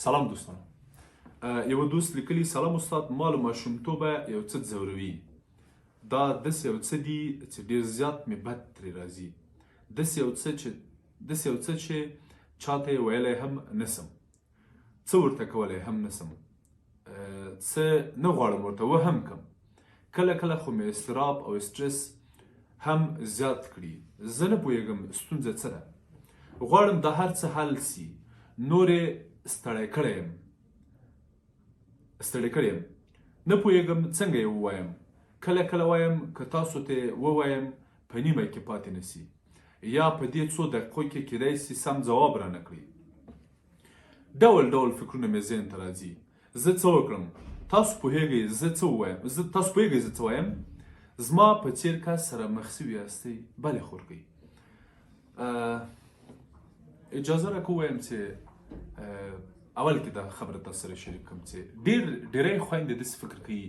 سلام دوستانو. یو دوست لیکلی سلام استاد، ما له ماشومتوبه یو څه ځوروي. دا داسې یو څه دي چې ډېر زیات مې بد ترې راځي. داسې یو څه چې چاته یې ویلی هم نسم، څه ورته کولی هم نسم، څه نه غواړم ورته وهم کم. کله کله خو مې اضطراب او سټرس هم زیات کړي. زه نه پوهېږم ستونزه څه ده. غواړم دا هر څه حل سي. نور یې ستړی کړی یم، نه پوهېږم څنګه یې ووایم. کله کله وایم که تاسو ته ووایم په نیمه کې پاتې نه سي، یا په دې څو دقیقو کې کیدای سي سم ځواب رانه کړي. ډول ډول فکرونه مې ذهن ته راځي. زه څه وکړم؟ تاسو پوهېږئ زه څه وایم؟ زما په څېر کس سره مخ سوي یاستئ؟ بلې خورکۍ. اجازه راکړه ووایم چې اول کې دا خبره تاسو سره شریک کړم چې ډېری خویندې داسې فکر کوي،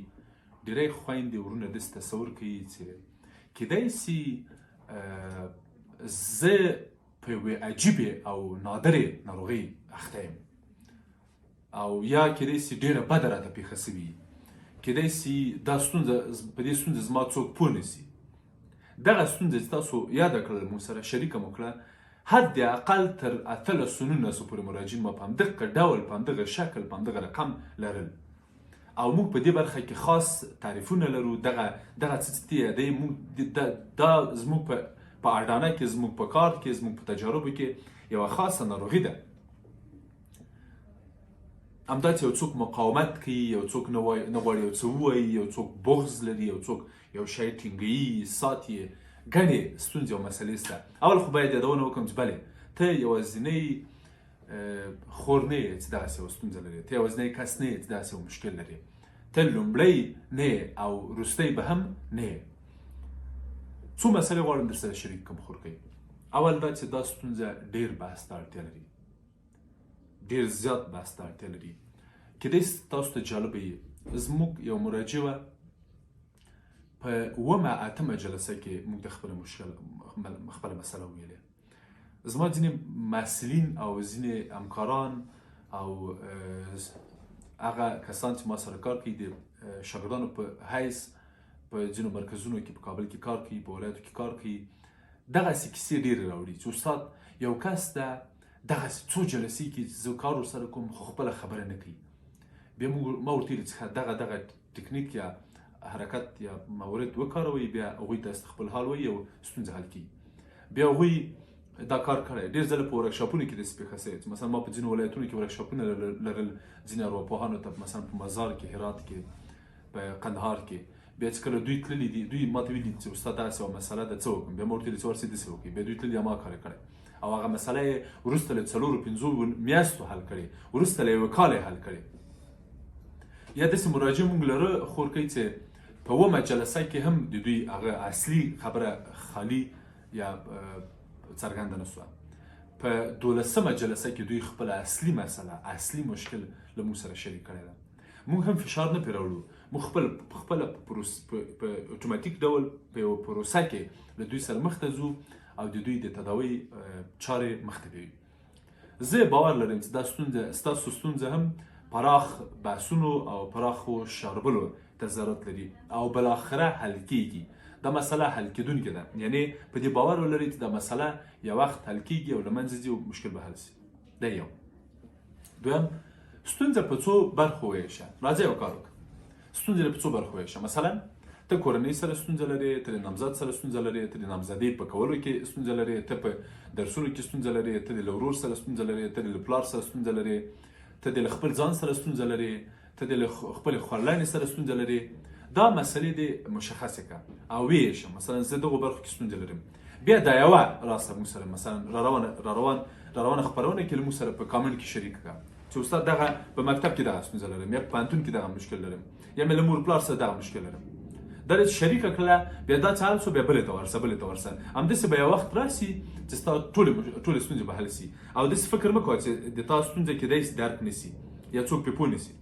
ډېری خویندې ورونه داسې تصور کوي چې کیدای سي زه په یوې عجیبې او نادرې ناروغۍ اخته یم، او یا کیدای سي ډېره بده راته پېښه سوي، کیدای سي دا ستونزه په دې ستونزه زما څوک پوه نه سي. دغه ستونزه چې تاسو یاده کړله موږ سره شریکه مو کړه، حد اقل تر 1800 پورې مراجعین ما په همدغه ډول، په همدغه شکل، په همدغه رقم لرل. او موږ په دې برخه کې خاص تعریفونه لرو. دغه څه چې دی موږ دا زموږ په اډانه کې، زموږ په کار کې، زموږ په تجاربو کې یوه خاصه ناروغي ده. همدا چې یو څوک مقاومت کوي، یو څوک نه غواړي یو څه ووایي، یو څوک بغض لري، یو څوک یو شی ټینګوي، ساتي، ګڼې ستونزې او مسلې شته. اول خو باید یادونه وکړم چې بلې ته یوازینۍ خور نه یې چې دغسې یوه ستونزه لري، ته یوازینی کس نه یې چې دغسې یو مشکل لري، ته لومړی نه یې او وروستی به هم نه یې. څو مسلې غواړم در سره شریک کړم خورکۍ. اول دا چې دا ستونزه ډېر بحث ته اړتیا لري، ډېر زیات بحث ته اړتیا لري. کیدای سي تاسو ته جالبه وي، زموږ یو مراجع وه په 8مه جلسه کې موږ د خپله مسله وویلې. زما ځینې محصلین او ځینې همکاران او هغه کسان چې ما سره کار کوي د شاګردانو په حیث په ځینو مرکزونو کې، په کابل کې کار کوي، په ولایتو کې کار کوي، دغسې کیسې ډېرې راوړي چې استاد یو کس ده دغسې څو جلسې کې زه کار ورسره کوم خو خپله خبره نه کوي. بیا ما ورته ویلي چې دغه ټکنیک یا حرکت یا مورد وکاروئ، بیا هغوی ته خپل حال وایي او ستونزه حل کړي. بیا هغوی دا کار کړی. ډېر ځله په ورکشاپونو کې داسې پېښه سوې چې مثلا ما په ځینو ولایتونو کې ورکشاپونه لرل، ځینې ارواپوهانو ته مثلا په مزار کې، هرات کې، په قندهار کې. بیا چې کله دوی تللي دي، دوی ما ته ویلي چې استاد دغسې یوه مسله ده، څه وکړم؟ بیا ما ورته ویلي چې ورسئ داسې وکړئ. بیا دوی تللي ما کار یې کړی او هغه مسله یې وروسته له 4-5 میاشتو حل کړې، وروسته له 1 کال یې حل کړې. یا داسې مراجع موږ لره خورکۍ چې په 9مه جلسه کې هم د دوی هغه اصلي خبره خالي یا څرګنده نه سوه. په 12مه جلسه کې دوی خپله اصلي مسله، اصلي مشکل له موږ سره شریک کړی ده. موږ هم فشار نه پرې راوړو، موږ خپله په اتوماتیک ډول په یوه پروسه کې له دوی سره مخ ته ځو او د دوی د تداوی چارې مخ ته بیایو. زه باور لرم چې دا ستاسو ستونزه هم پراخ بحثونو او پراخو شاربلو ته ضرورت لري او بالاخره حل کیږي. دا مسله حل کیدونکې ده، یعنې په دې باور ولرئ چې دا مسله یو وخت حل کیږي او له منځه ځي او مشکل به حل سي. دا یو. دویم، ستونزه په څو برخو وویشه. راځئ یو کار وکړو. ستونزه په څو برخو وویشه. مثلا ته کورنۍ سره ستونزه لرې، ته د نامزد سره ستونزه لرې، ته د نامزدۍ په کولو کې ستونزه لرې، ته په درسونو کې ستونزه لرې، ته د ورور سره ستونزه لرې، ته د پلار سره ستونزه لرې، ته د خپل ځان سره ستونزه لرې، ته د خپلې خورلانې سره ستونزه لرې. دا مسلې دې مشخصې کړه او ویې شه. مثلا زه دغو برخو کې ستونزه لرم. بیا دا یوه راسته موږ سره مثلا را روانه خپرونه کې له موږ سره په کامنټ کې شریک کړه چې استاد دغه په مکتب کې دغه ستونزه لرم، یا په پوهنتون کې دغه مشکل لرم، یا مې له مور پلار سره دغه مشکل لرم. دا چې شریکه کړله، بیا دا څه حل سو، بیا بلې ته ورسه. همداسې به یو وخت راسي چې ستا ټولې ستونزې به حل سي. او داسې فکر مه کوه چې د تا ستونزه کیدای سي درک نه سي یا څوک پرې پوه نه سي.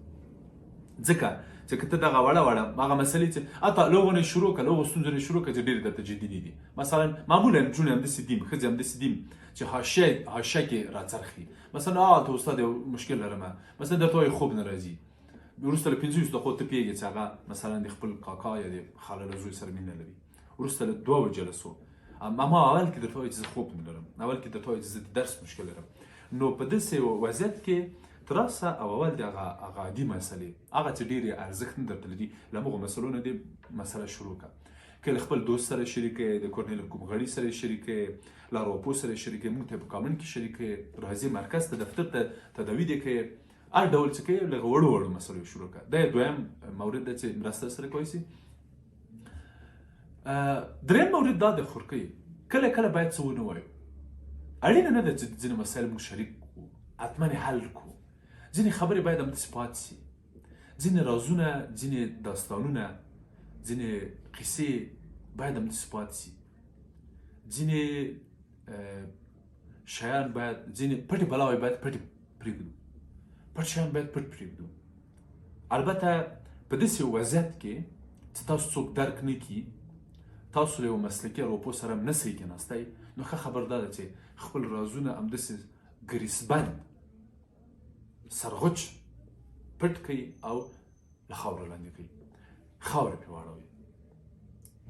ځکه چې که ته دغه وړه هغه مسلې چې حتی له هغو نه شروع کړه، له هغو ستونزو نه شروع کړه چې ډېرې درته جدي دي. مثلا معمولا نجونې همداسې دي، ښځې همداسې دي چې حاشیه کې راڅرخي. مثلا ته استاد یو مشکل لرم، مثلا درته وایي خوب نه راځي، وروسته له 15 دقیقو ته پوهېږي چې هغه مثلا د خپل کاکا یا د خاله زوی سره مینه لري. وروسته له 2 جلسو اما اول کې درته وایي چې خوب نه لرم، اول کې درته وایي چې د درس مشکل لرم. نو په داسې وضعیت کې تر اوسه او اول د هغه عادي مسلې هغه چې ډېرې ارزښت نه درته لري، له هغو مسلو نه دې مسله شروع کړه. که له خپل دوست سره شریکې، د کورنۍ له کوم غړي سره شریکې، له ارواپوه سره شریکې، موږ ته په کامن کې شریکې، راځي مرکز ته دفتر ته تداوي دې کوې، هر ډول چې کوې له وړو مسلو شروع کړه. دا دویم مورد دی چې مرسته سره کولی شي. دریم مورد دا د خورکۍ. کله کله باید څه ونه وایو. اړینه نه ده چې ځینې مسایل موږ شریک کړو، حتما یې حل کړو. ځینې خبرې باید همداسې پاتې شي. ځینې رازونه، ځینې داستانونه، ځینې قصې باید همداسې پاتې شي. ځینې شیان باید، ځینې پټې بلاوې باید پټې پرېږدو. پټ شیان باید پټ پرېږدو. البته په داسې وضعیت کې چې تاسو څوک درک نه کړي، تاسو له یو مسلکي ارواپوه سره هم نه سئ کېناستی، نو ښه خبر دا ده چې خپل رازونه همداسې ګریسبند سرغوچ پټ کړئ او له خاورو لاندې کړئ، خاوره پرې واړوئ.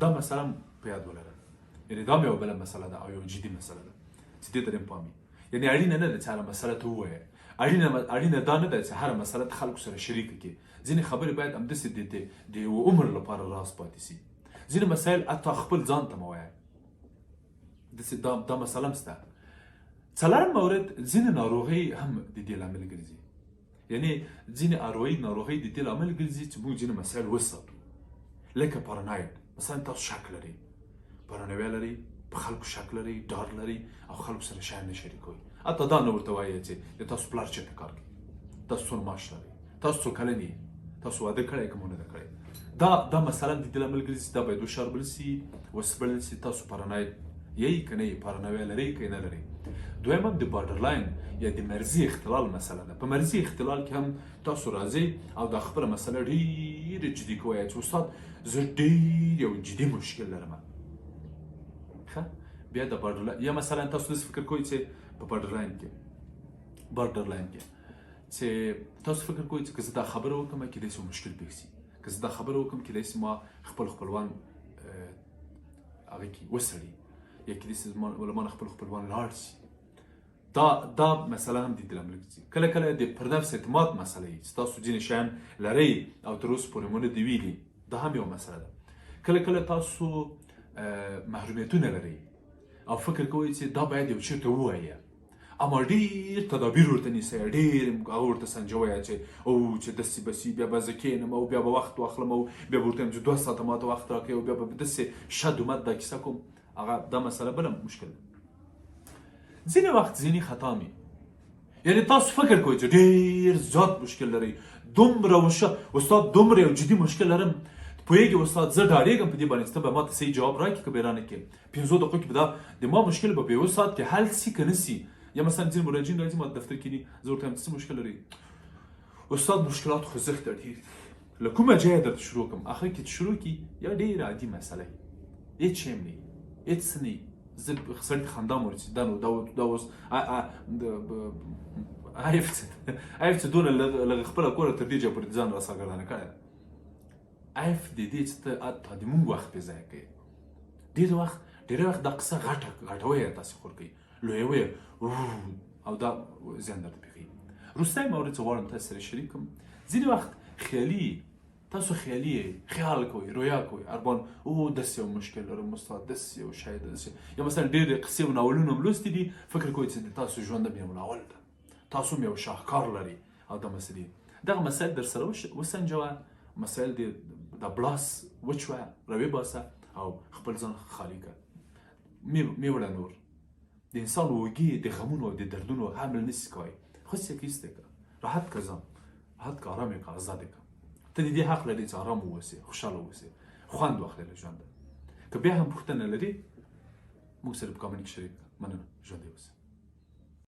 دا مسله هم په یاد ولره. یعنې دا هم یوه بله مسله ده او یو جدي مسله ده چې دې ته دې پام وي. یعنې اړینه نه ده چې هره مسله ته ووایې، اړینه دا نه ده چې هره مسله ته خلکو سره شریکه کړي. ځینې خبرې باید همداسې د یوه عمر لپاره راز پاتې شي. ځینې مسایل حتی خپل ځان ته مه وایه. دا مسله هم شته. څلورم مورد، ځینې ناروغۍ هم د دې لامل ګرځي. یعنې ځینې اروایي ناروغۍ د دې لامل ګرځي چې موږ ځینې مسایل وساتو. لکه پاراناید، مثلا تاسو شک لرئ، پارانویا لرئ، په خلکو شک لرئ، ډار لرئ او خلکو سره شیان نه شریکوئ. حتی دا نه ورته وایئ چې د تاسو پلار چېرته کار کوي، تاسو څومره معاش لرئ، تاسو څو کلن یې، تاسو واده کړی که مو نه ده کړی. دا مسله د دې لامل ګرځي چې دا باید وشاربل شي، وسپړل شي. تاسو پاراناید یی که نه یې، پارانویا لرئ که نه لرئ. دویم هم د بارډرلاین یا د مرزي اختلال مسله ده. په مرزي اختلال کې هم تاسو راځئ او دا خپله مسله ډېره جدي کوئ چې استاد زه ډېر یو جدي مشکل لرم. ښه بیا د بارډرلاین، یا مثلا تاسو داسې فکر کوئ چې په بارډرلاین کې چې تاسو فکر کوئ چې که زه دا خبره وکړم کیدای شي مشکل پېښ شي، که زه دا خبره وکړم کیدای شي ما خپلوان هغه کې وسړي، یا کیدای شي له ما نه خپلوان لاړ شي. دا مسله هم د دې لامل ګرځي. کله کله د پر نفس اعتماد مسله وي چې تاسو ځینې شیان لرئ او تر اوسه پورې مو نه دي ویلي، دا هم یوه مسله ده. کله کله تاسو محرومیتونه لرئ او فکر کوئ چې دا باید یو چېرته ووایه، اما ډېر تدابیر ورته نیسئ، ډېر هغه ورته سنجوئ چې چې داسې به شي، بیا به زه کښېنم او بیا به وخت واخلم او بیا به ورته وایم چې 2 ساعته ماته وخت راکړئ او بیا به داسې شد ومد دا کیسه کوم. هغه دا مسله بله مشکل ده. ځینې وخت ځینې خطا مې، یعنې تاسو فکر کوئ چې ډېر زیات مشکل لرئ، دومره استاد دومره یو جدي مشکل لرم، پوهېږي استاد زه ډارېږم په دې باندې چې ته به ماته صحیح جواب راکړې که به یې رانه کړې. 15 دقیقو کې به دا د ما مشکل به په 1 ساعت کې حل شي که نه شي. یا مثلا ځینې مراجعین راځي ما دفتر کې دي، زه ورته وایم څه مشکل لرئ؟ استاد مشکلات خوځښت ډېر دي، له کومه ځایه درته شروع کړم؟ اخر کې چې شروع کړي یا ډېره عادي مسله وي، هېڅ شی هم نه وي، هېڅ څه نه وي. زه سړي ته خندا مې ورسي، دا اوس عیب چې دونه له خپله کوره تر دې جایه پورې ځان راسرګردانه کړی ده. عیب د دې چې ته د مونږ وخت پرې ضایع کوې. ډېر وخت دا قصه غټوئ یې تاسې خور کوئ، لویوئ او دا زیان درته پېښوي. وروستی مورد چې غواړم تاسو سره شریک کړم، ځینې وخت خیالي، تاسو خیالي خیال کوئ، رویا کوئ، اربان داسې یو مشکل لرم استاد، داسې یو شی داسې، یا مثلا ډېرې قصې او ناولونه هم لوستي دي، فکر کوئ چې د تاسو ژوند هم یو ناول ده، تاسو هم یو شاهکار لرئ او دا مسلې. دغه مسایل در سره وسنجوه، مسایل د بلاس وچوه، راویې باسه او خپل ځان خالي کړه. مې وړه نور د انسان وږي د غمونو او د دردونو حمل نشي کوی. خود سې کیسته کړه، راحت کړه ځان، راحت کړه، آرام یې کړه، ازاد یې کړه. ته د دې حق لرې چې آرام واوسې، خوشحاله واوسې، خوند واخلې له ژونده. که بیا هم پوښتنه لري موږ سره په کامنټ کې شریک کړه. مننه، ژوندی اوسئ.